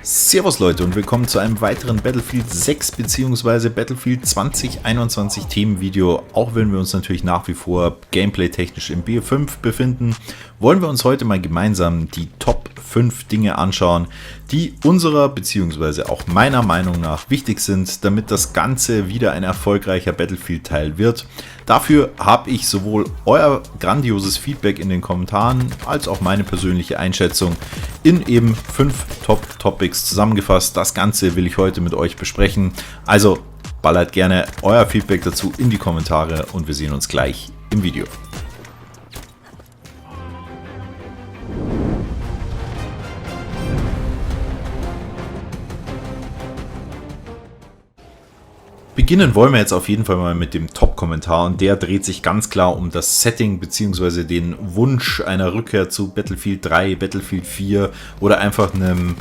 Servus Leute und willkommen zu einem weiteren Battlefield 6 bzw. Battlefield 2021 Themenvideo. Auch wenn wir uns natürlich nach wie vor gameplay-technisch im BF5 befinden, wollen wir uns heute mal gemeinsam die Top 5 Dinge anschauen, die unserer bzw. auch meiner Meinung nach wichtig sind, damit das Ganze wieder ein erfolgreicher Battlefield-Teil wird. Dafür habe ich sowohl euer grandioses Feedback in den Kommentaren als auch meine persönliche Einschätzung in eben 5 Top-Topics zusammengefasst. Das Ganze will ich heute mit euch besprechen. Also ballert gerne euer Feedback dazu in die Kommentare und wir sehen uns gleich im Video. Beginnen wollen wir jetzt auf jeden Fall mal mit dem Top-Kommentar und der dreht sich ganz klar um das Setting bzw. den Wunsch einer Rückkehr zu Battlefield 3, Battlefield 4 oder einfach einem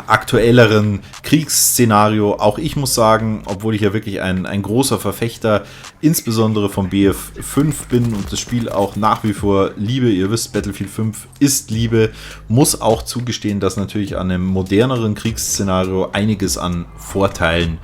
aktuelleren Kriegsszenario. Auch ich muss sagen, obwohl ich ja wirklich ein großer Verfechter insbesondere vom BF5 bin und das Spiel auch nach wie vor liebe, ihr wisst, Battlefield 5 ist Liebe, muss auch zugestehen, dass natürlich an einem moderneren Kriegsszenario einiges an Vorteilen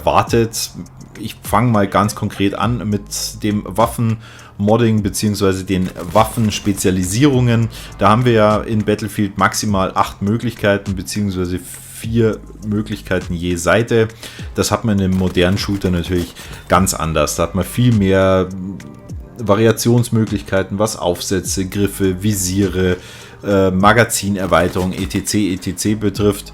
wartet. Ich fange mal ganz konkret an mit dem Waffenmodding bzw. den Waffenspezialisierungen. Da haben wir ja in Battlefield maximal 8 Möglichkeiten bzw. 4 Möglichkeiten je Seite. Das hat man in einem modernen Shooter natürlich ganz anders. Da hat man viel mehr Variationsmöglichkeiten, was Aufsätze, Griffe, Visiere, Magazinerweiterung, etc. betrifft.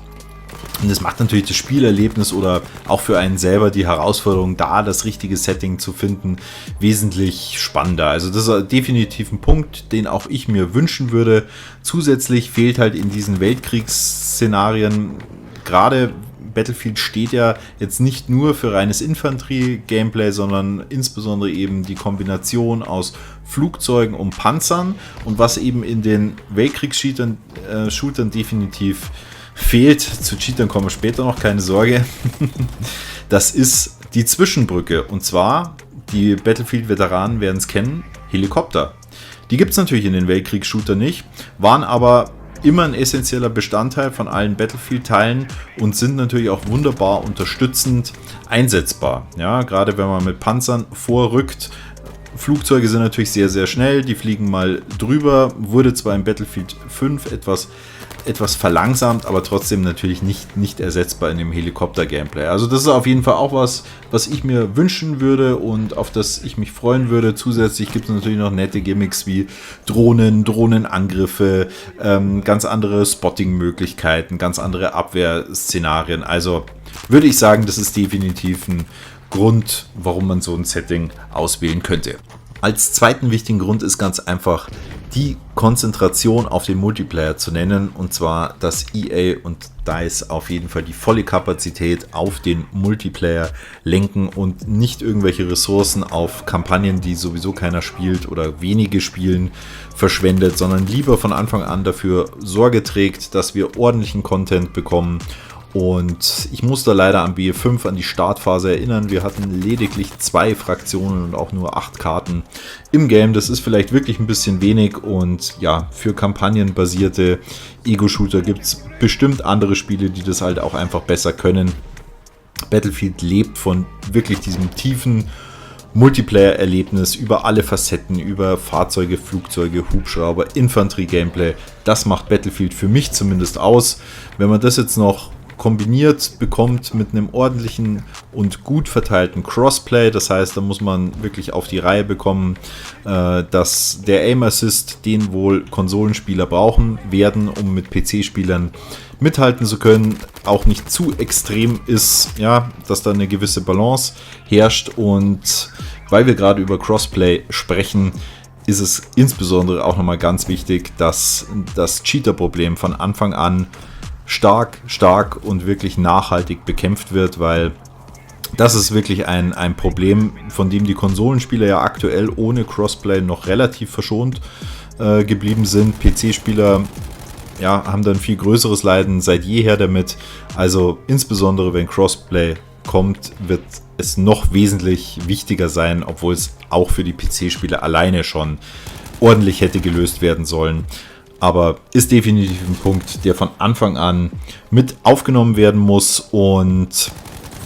Und das macht natürlich das Spielerlebnis oder auch für einen selber die Herausforderung, da das richtige Setting zu finden, wesentlich spannender. Also das ist definitiv ein Punkt, den auch ich mir wünschen würde. Zusätzlich fehlt halt in diesen Weltkriegsszenarien, gerade Battlefield steht ja jetzt nicht nur für reines Infanterie-Gameplay, sondern insbesondere eben die Kombination aus Flugzeugen und Panzern. Und was eben in den Weltkriegsshootern definitiv fehlt, zu Cheatern kommen wir später noch, keine Sorge, das ist die Zwischenbrücke. Und zwar, die Battlefield-Veteranen werden es kennen, Helikopter. Die gibt es natürlich in den Weltkriegsshootern nicht, waren aber immer ein essentieller Bestandteil von allen Battlefield-Teilen und sind natürlich auch wunderbar unterstützend einsetzbar. Ja, gerade wenn man mit Panzern vorrückt. Flugzeuge sind natürlich sehr, sehr schnell, die fliegen mal drüber, wurde zwar in Battlefield 5 etwas verlangsamt, aber trotzdem natürlich nicht ersetzbar in dem Helikopter-Gameplay. Also das ist auf jeden Fall auch was ich mir wünschen würde und auf das ich mich freuen würde. Zusätzlich gibt es natürlich noch nette Gimmicks wie Drohnenangriffe, ganz andere Spotting-Möglichkeiten, ganz andere Abwehrszenarien. Also würde ich sagen, das ist definitiv ein Grund, warum man so ein Setting auswählen könnte. Als zweiten wichtigen Grund ist ganz einfach die Konzentration auf den Multiplayer zu nennen, und zwar, dass EA und DICE auf jeden Fall die volle Kapazität auf den Multiplayer lenken und nicht irgendwelche Ressourcen auf Kampagnen, die sowieso keiner spielt oder wenige spielen, verschwendet, sondern lieber von Anfang an dafür Sorge trägt, dass wir ordentlichen Content bekommen. Und ich muss da leider am BF5 an die Startphase erinnern. Wir hatten lediglich 2 Fraktionen und auch nur 8 Karten im Game. Das ist vielleicht wirklich ein bisschen wenig und ja, für kampagnenbasierte Ego-Shooter gibt es bestimmt andere Spiele, die das halt auch einfach besser können. Battlefield lebt von wirklich diesem tiefen Multiplayer-Erlebnis über alle Facetten, über Fahrzeuge, Flugzeuge, Hubschrauber, Infanterie-Gameplay. Das macht Battlefield für mich zumindest aus. Wenn man das jetzt noch kombiniert bekommt mit einem ordentlichen und gut verteilten Crossplay. Das heißt, da muss man wirklich auf die Reihe bekommen, dass der Aim Assist, den wohl Konsolenspieler brauchen werden, um mit PC-Spielern mithalten zu können, auch nicht zu extrem ist, ja, dass da eine gewisse Balance herrscht. Und weil wir gerade über Crossplay sprechen, ist es insbesondere auch nochmal ganz wichtig, dass das Cheater-Problem von Anfang an stark und wirklich nachhaltig bekämpft wird, weil das ist wirklich ein Problem, von dem die Konsolenspieler ja aktuell ohne Crossplay noch relativ verschont geblieben sind. PC-Spieler haben dann viel größeres Leiden seit jeher damit. Also insbesondere wenn Crossplay kommt, wird es noch wesentlich wichtiger sein, obwohl es auch für die PC-Spieler alleine schon ordentlich hätte gelöst werden sollen. Aber ist definitiv ein Punkt, der von Anfang an mit aufgenommen werden muss. Und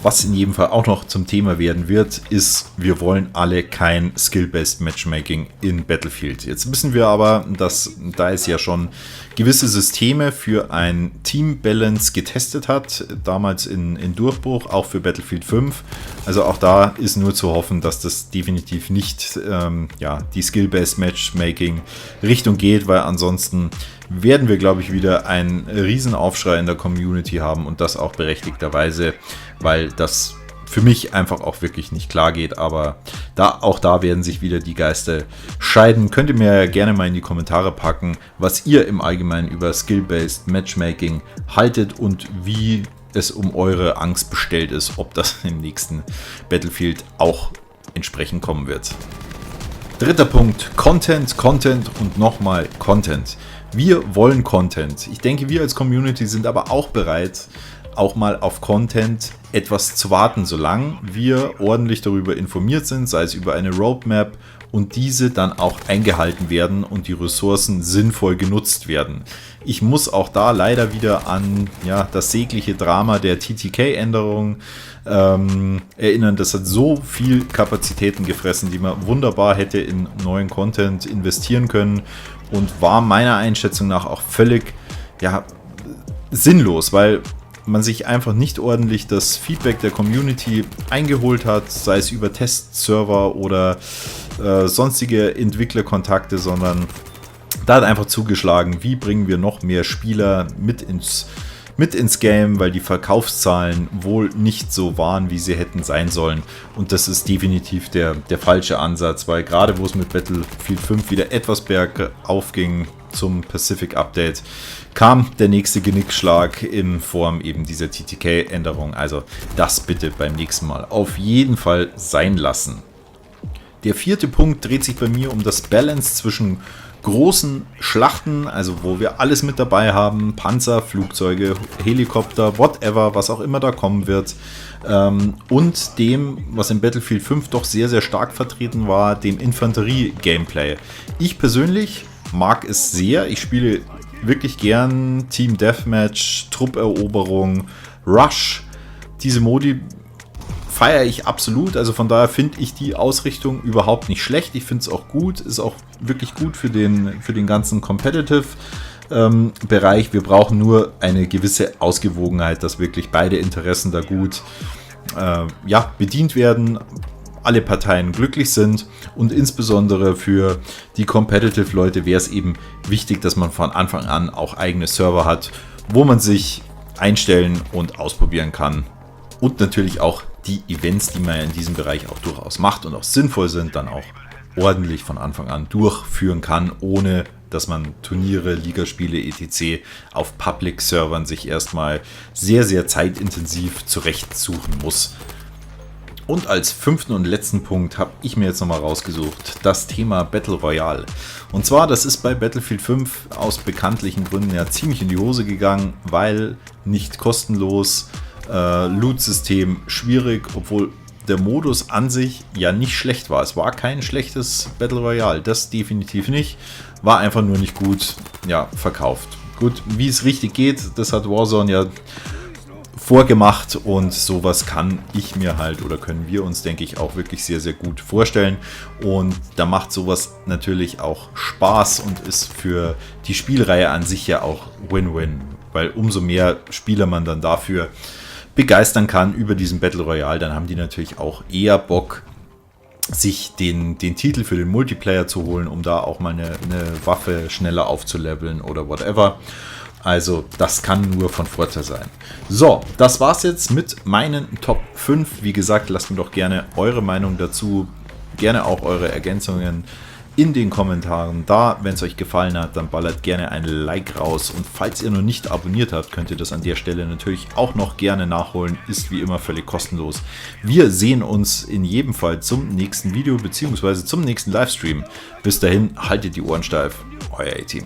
was in jedem Fall auch noch zum Thema werden wird, ist, wir wollen alle kein Skill-Based Matchmaking in Battlefield. Jetzt wissen wir aber, dass da es ja schon gewisse Systeme für ein Team-Balance getestet hat, damals in Durchbruch, auch für Battlefield 5. Also auch da ist nur zu hoffen, dass das definitiv nicht die Skill-Based Matchmaking-Richtung geht, weil ansonsten werden wir, glaube ich, wieder einen riesen Aufschrei in der Community haben und das auch berechtigterweise, weil das für mich einfach auch wirklich nicht klar geht, aber auch da werden sich wieder die Geister scheiden. Könnt ihr mir gerne mal in die Kommentare packen, was ihr im Allgemeinen über Skill-Based Matchmaking haltet und wie es um eure Angst bestellt ist, ob das im nächsten Battlefield auch entsprechend kommen wird. Dritter Punkt, Content und nochmal Content. Wir wollen Content. Ich denke, wir als Community sind aber auch bereit, auch mal auf Content etwas zu warten, solange wir ordentlich darüber informiert sind, sei es über eine Roadmap und diese dann auch eingehalten werden und die Ressourcen sinnvoll genutzt werden. Ich muss auch da leider wieder an das sägliche Drama der TTK-Änderung erinnern. Das hat so viel Kapazitäten gefressen, die man wunderbar hätte in neuen Content investieren können und war meiner Einschätzung nach auch völlig sinnlos, weil man sich einfach nicht ordentlich das Feedback der Community eingeholt hat, sei es über Testserver oder sonstige Entwicklerkontakte, sondern da hat einfach zugeschlagen, wie bringen wir noch mehr Spieler mit ins Game, weil die Verkaufszahlen wohl nicht so waren, wie sie hätten sein sollen. Und das ist definitiv der falsche Ansatz, weil gerade wo es mit Battlefield 5 wieder etwas bergauf ging zum Pacific Update, kam der nächste Genickschlag in Form eben dieser TTK-Änderung. Also das bitte beim nächsten Mal auf jeden Fall sein lassen. Der vierte Punkt dreht sich bei mir um das Balance zwischen großen Schlachten, also wo wir alles mit dabei haben, Panzer, Flugzeuge, Helikopter, whatever, was auch immer da kommen wird, und dem, was in Battlefield 5 doch sehr, sehr stark vertreten war, dem Infanterie-Gameplay. Ich persönlich mag es sehr, ich spiele wirklich gern Team Deathmatch, Trupperoberung, Rush, diese Modi feiere ich absolut, also von daher finde ich die Ausrichtung überhaupt nicht schlecht. Ich finde es auch gut, ist auch wirklich gut für den ganzen Competitive-Bereich. Wir brauchen nur eine gewisse Ausgewogenheit, dass wirklich beide Interessen da gut bedient werden, alle Parteien glücklich sind und insbesondere für die Competitive-Leute wäre es eben wichtig, dass man von Anfang an auch eigene Server hat, wo man sich einstellen und ausprobieren kann. Und natürlich auch die Events, die man in diesem Bereich auch durchaus macht und auch sinnvoll sind, dann auch ordentlich von Anfang an durchführen kann, ohne dass man Turniere, Ligaspiele etc. auf Public-Servern sich erstmal sehr, sehr zeitintensiv zurechtsuchen muss. Und als fünften und letzten Punkt habe ich mir jetzt nochmal rausgesucht, das Thema Battle Royale. Und zwar, das ist bei Battlefield 5 aus bekanntlichen Gründen ja ziemlich in die Hose gegangen, weil nicht kostenlos, Loot-System schwierig, obwohl der Modus an sich ja nicht schlecht war. Es war kein schlechtes Battle Royale, das definitiv nicht. War einfach nur nicht gut verkauft. Gut, wie es richtig geht, das hat Warzone ja vorgemacht und sowas kann ich mir halt oder können wir uns, denke ich, auch wirklich sehr, sehr gut vorstellen. Und da macht sowas natürlich auch Spaß und ist für die Spielreihe an sich ja auch Win-Win, weil umso mehr Spieler man dann dafür begeistern kann über diesen Battle Royale, dann haben die natürlich auch eher Bock, sich den Titel für den Multiplayer zu holen, um da auch mal eine Waffe schneller aufzuleveln oder whatever. Also das kann nur von Vorteil sein. So, das war's jetzt mit meinen Top 5. Wie gesagt, lasst mir doch gerne eure Meinung dazu, gerne auch eure Ergänzungen in den Kommentaren da. Wenn es euch gefallen hat, dann ballert gerne ein Like raus. Und falls ihr noch nicht abonniert habt, könnt ihr das an der Stelle natürlich auch noch gerne nachholen. Ist wie immer völlig kostenlos. Wir sehen uns in jedem Fall zum nächsten Video bzw. zum nächsten Livestream. Bis dahin, haltet die Ohren steif. Euer A-Team.